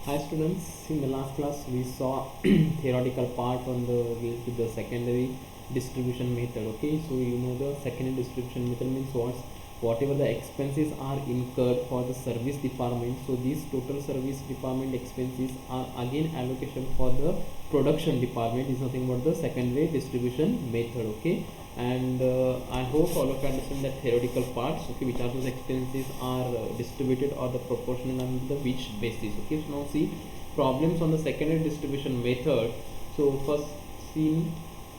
Hi students, in the last class we saw theoretical part on the related to the secondary distribution method. Okay, so you know the secondary distribution method means whatever the expenses are incurred for the service department, so these total service department expenses are again allocation for the production department is nothing but the secondary distribution method. Okay, and I hope all of you understand that theoretical parts, okay, which are those expenses are distributed or the proportional on the which basis. Okay, so now see problems on the secondary distribution method. So first, seen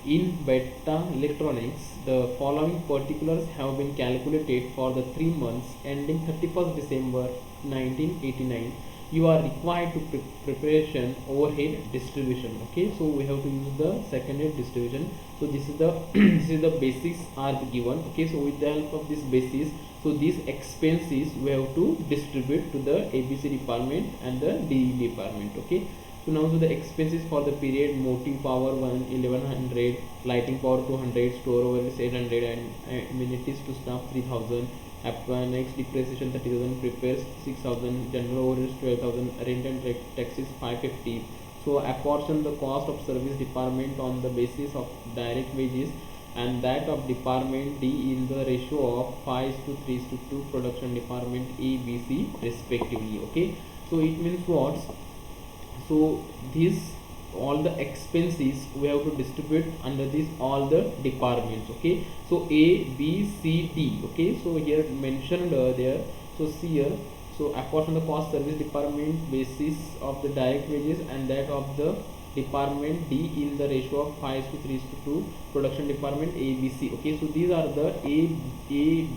in beta electronics, the following particulars have been calculated for the 3 months ending 31st December 1989. You are required to preparation overhead distribution. Okay, so we have to use the secondary distribution. So this is the this is the basis are given. Okay, so with the help of this basis, so these expenses we have to distribute to the ABC department and the DE department. Okay, so now the expenses for the period: motive power 1100, lighting power 200, store overheads 800, and amenities to staff 3000. Next, depreciation 30,000, repairs 6,000, general overheads 12,000, rent and taxes 550. So apportion the cost of service department on the basis of direct wages and that of department D in the ratio of 5:3:2 production department A, B, C respectively. Okay, so it means what? So these all the expenses we have to distribute under this all the departments. Okay, so A, B, C, D. Okay, so here mentioned there. So see here, so apportion the cost service department basis of the direct wages and that of the department D in the ratio of 5:3:2 production department A, B, C. Okay, so these are the A,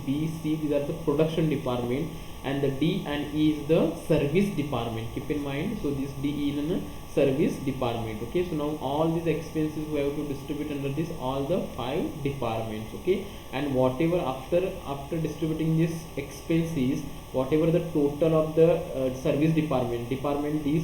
B, C, these are the production department, and the D and E is the service department. Keep in mind, so this D is in a service department. Okay, so now all these expenses we have to distribute under this all the 5 departments. Okay, and whatever after distributing these expenses, whatever the total of the service department D,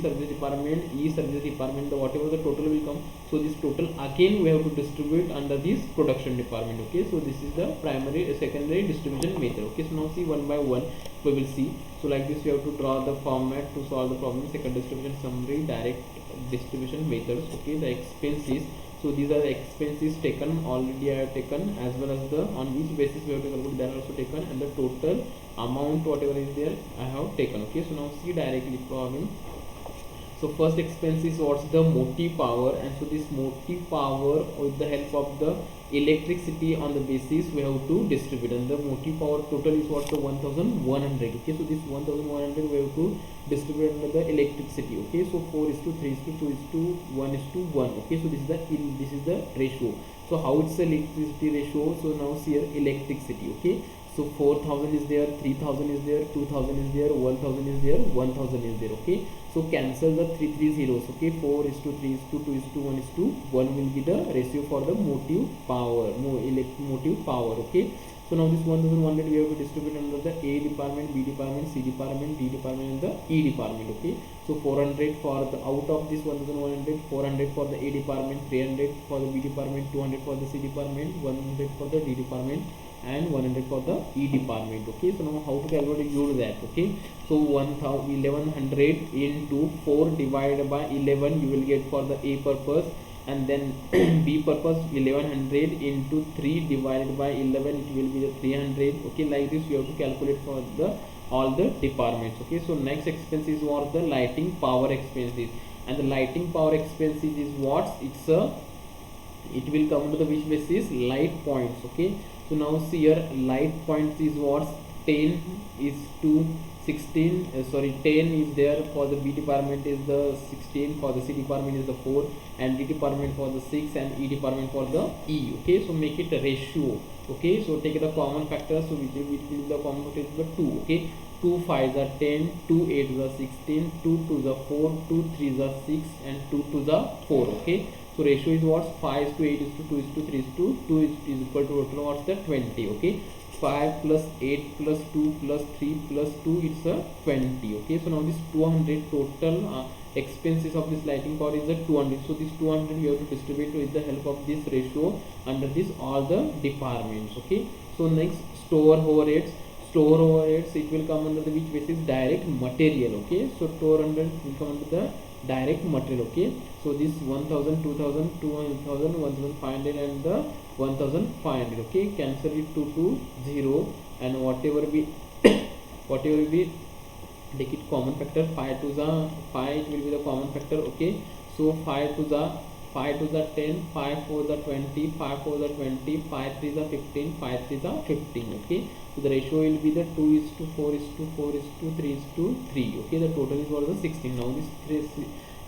service department E, service department, the whatever the total will come, so this total again we have to distribute under this production department. Okay, so this is the primary secondary distribution method. Okay, so now see one by one we will see. So like this, you have to draw the format to solve the problem. Second distribution summary, direct distribution methods. Okay, the expenses, so these are the expenses taken, already I have taken, as well as the on which basis we have to calculate, that also taken, and the total amount whatever is there I have taken. Okay, so now see directly problem. So first expense is what's the motive power, and so this motive power with the help of the electricity on the basis we have to distribute, and the motive power total is what's the 1100. Okay, so this 1100 we have to distribute under the electricity. Okay, so 4:3:2:1:1. Okay, so this is the ratio. So how it's the electricity ratio? So now see here electricity. Okay, so 4000 is there, 3000 is there, 2000 is there, 1000 is there, 1000 is there. Okay, so cancel the 3 zeros. Okay, 4:3:2:1:1 will be the ratio for the motive power, motive power. Okay, so now this 1100 we have to distribute under the A department, B department, C department, D department, and the E department. Okay, so 400 for the out of this 1100, 400 for the A department, 300 for the B department, 200 for the C department, 100 for the D department, and 100 for the E department. Okay, so now how to calculate, you do that. Okay, so 1100 into 4 divided by 11 you will get for the A purpose, and then B purpose 1100 into 3 divided by 11, it will be the 300. Okay, like this you have to calculate for the all the departments. Okay, so next expenses was the lighting power expenses, and the lighting power expenses is what? It will come to the which basis? Light points. Okay, so now see here light points is what? 10 is to 16, 10 is there for the B department is the 16, for the C department is the 4, and D department for the 6, and E department for the E. Okay, so make it a ratio. Okay, so take the common factor, so which will the common factor is the 2. Okay, 2 5s are 10, 2 8s are 16, 2 2s are 4, 2 3s are 6, and 2 2s are 4. Okay, so ratio is what? 5:8:2:3:2 is equal to total what's the 20. Okay, 5 plus 8 plus 2 plus 3 plus 2, it's a 20. Okay, so now this 200 total expenses of this lighting power is the 200. So this 200 you have to distribute with the help of this ratio under this all the departments. Okay, so next store overheads. store overheads, it will come under the which basis? Direct material. Okay, so 400 will come under the direct material. Okay, so this 1000, 2000, 2000, 1500 and the 1500. Okay, cancel it to 0, and whatever we whatever we take it common factor, 5 to the 5, it will be the common factor. Okay, so 5 to the 10, 5 4 the 20, 5 4 the 20, 5 3 the 15, 5 3 the 15. Okay, so the ratio will be the 2 is to 4 is to 4 is to 3 is to 3. Okay, the total is for the 16. Now this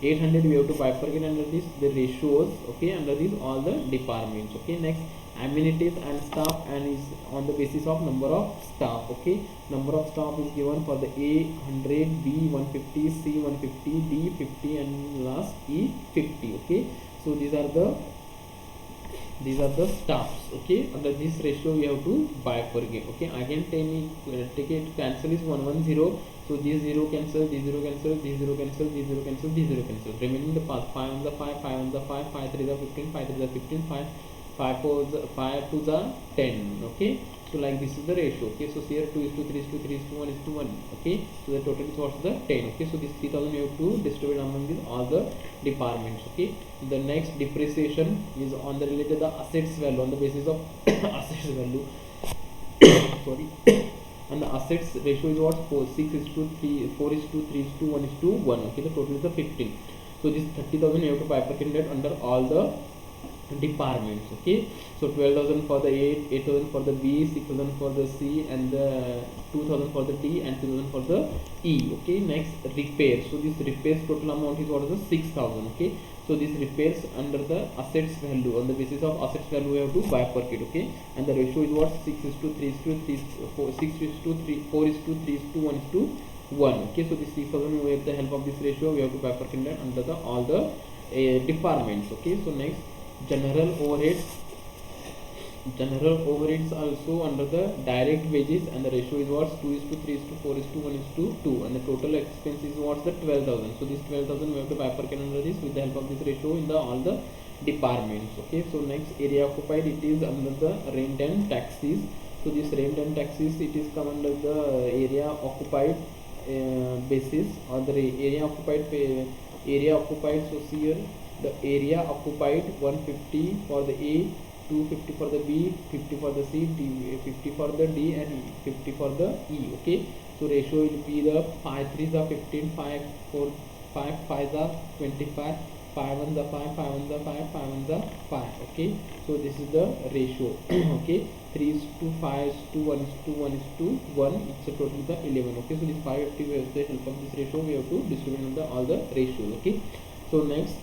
800 we have to bifurcate under this the ratios. Okay, under these all the departments. Okay, next amenities and staff, and is on the basis of number of staff. Okay, number of staff is given for the A 100, B 150, C 150, D 50, and last E 50. Okay, so these are the staffs. Okay, under this ratio we have to bifurcate. Okay, again take it cancel is 110. so this 0 cancel, this 0 cancel, this 0 cancel, this 0 cancel, this 0 cancel, remaining the path 5 on the 5, 5 on the 5, 5 3 the 15, 5 3 the 15, 5 4 the 5 to the 10. Okay, so like this is the ratio. Okay, so here 2 is to 3 is to 3 is to 1 is to 1. Okay, so the total is what's the 10. Okay, so this 3000 you have to distribute among these all the departments. Okay, the next depreciation is on the related the assets value, on the basis of assets value sorry and the assets ratio is what? 6 is to 3, 4 is to 3 is to 1 is to 1. Okay, the total is the 15. So this 30,000 you have to bifurcate that under all the departments. Okay, so 12,000 for the A, 8,000 for the B, 6,000 for the C, and the 2,000 for the D, and 2,000 for the E. Okay, next repair. So this repairs total amount is what is the 6,000. Okay, so this repairs under the assets value, on the basis of assets value we have to bifurcate. Okay, and the ratio is what? 6 is to 3 is to 3 4, 6 is to 3, 4 is to 3 is to 1 is to 1. Okay, so this 6,000 with the help of this ratio we have to bifurcate that under the all the departments. Okay, so next general overheads. General overheads also under the direct wages, and the ratio is what? 2 is to 3 is to 4 is to 1 is to 2, and the total expense is what's the 12,000. So this 12,000 we have to bifurcate under this with the help of this ratio in the all the departments. Okay, so next area occupied, it is under the rent and taxes. So this rent and taxes, it is come under the area occupied basis, or the area occupied so here the area occupied 150 for the A, 250 for the B, 50 for the C, 50 for the D, and 50 for the E. Okay, so ratio will be the 5 3s are 15, 5 4 5 5s are 25, 5 1s are 5, 5 1s are 5, 5 1s are 5. Okay, so this is the ratio. Okay, 3 is to 5 is to 1 is to 1 is to 1, it's a total the 11. Okay, so this 550 with the help of this ratio we have to distribute on the all the ratios. Okay, so next,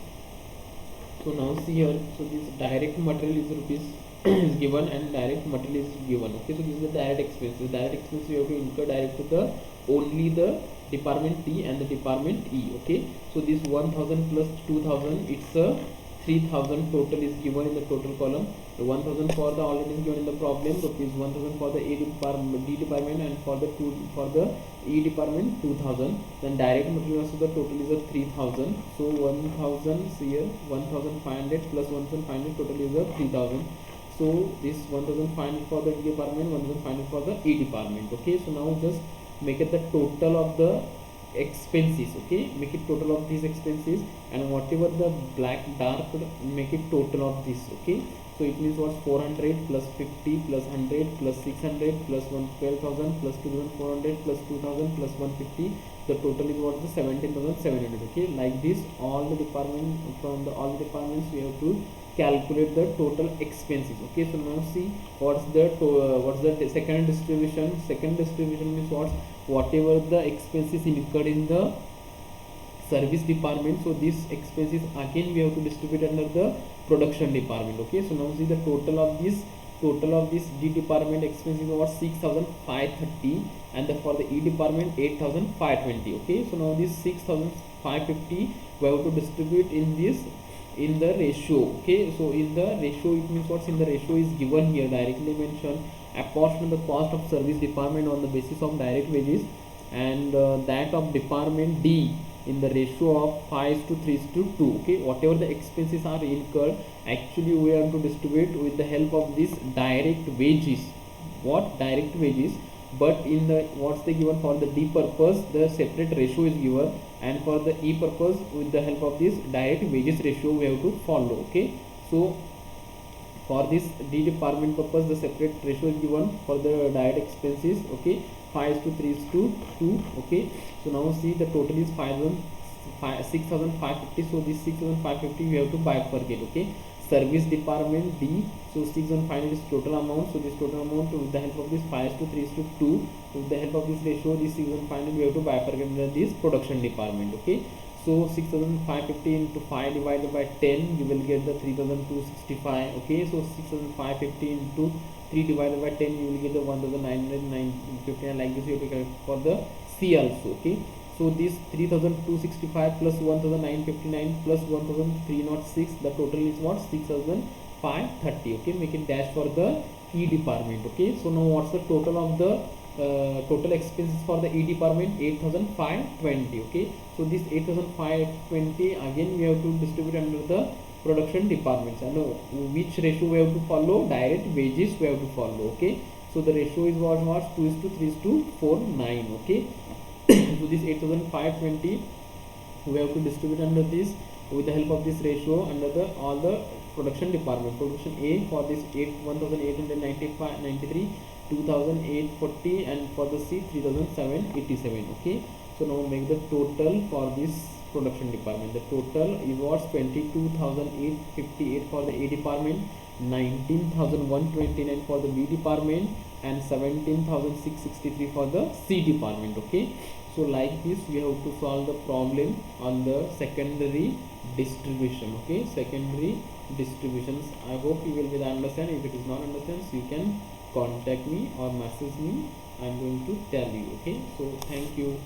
so now see here, so this direct material is rupees is given, and direct material is given. Okay, so this is the direct expenses. Direct expenses you have to incur direct to the only the department D and the department E. Okay, so this 1000 plus 2000, it's a 3000 total is given in the total column. The 1000 for the already is given in the problem, rupees 1000 for the A department, D department, and for the E department 2000. Then direct material also the total is a 3000. So 1000 here, 1500 plus 1500 total is a 3000. So this 1500 for the D department, 1500 for the E department. Okay, so now just make it the total of the expenses. Okay, make it total of these expenses, and whatever the black dark, make it total of this. Okay, so it means what? 400 plus 50 plus 100 plus 600 plus 12,000 plus 2,400 plus 2,000 plus 150. The total is what? The 17,700. Okay, like this all the department, from the all the departments we have to calculate the total expenses. Okay, so now see what's the second distribution. Second distribution means whatever the expenses incurred in the service department, so these expenses again we have to distribute under the production department. Okay, so now see the total of this D department expenses was 6,530, and for the E department 8,520. Okay, so now this 6,550 we have to distribute in the ratio. Okay, so in the ratio, it means what's in the ratio is given here, directly mentioned, apart from the cost of service department on the basis of direct wages, and that of department D in the ratio of 5:3:2. Okay, whatever the expenses are incurred, actually we have to distribute with the help of this direct wages. What? Direct wages. but in the what's the given for the D purpose the separate ratio is given, and for the E purpose with the help of this direct wages ratio we have to follow. Okay, so for this D department purpose the separate ratio is given for the direct expenses. Okay, 5:3:2. Okay, so now see the total is 6,550. So this 6,550 we have to bifurcate. Okay, service department D, so 6,500 is total amount. So this total amount with the help of this 5:3:2, with the help of this ratio this 6,500 we have to bifurcate into this production department. Okay, so 6,550 into 5 divided by 10 you will get the 3,265. Okay, so 6,550 into 3 divided by 10 you will get the 1,959. Like this you have to calculate for the C also. Okay, so this 3,265 plus 1,959 plus 1,306, the total is what? 6,530. Okay, make it dash for the E department. Okay, so now what's the total of the total expenses for the E department? 8,520. Okay, so this 8,520 again we have to distribute under the production departments, and which ratio we have to follow? Direct wages we have to follow. Okay, so the ratio is what? 2:3:49. Okay, so this 8,520 we have to distribute under this with the help of this ratio under the all the production department. Production A for this 1,893, 2,840, and for the C 3,787. Okay, so now make the total for this production department. The total is what? 22,858 for the A department, 19,129 for the B department, and 17,663 for the C department. Okay, so like this we have to solve the problem on the secondary distribution. Okay, secondary distributions. I hope you will be understand. If it is not understand, you can contact me or message me. I am going to tell you. Okay, so thank you.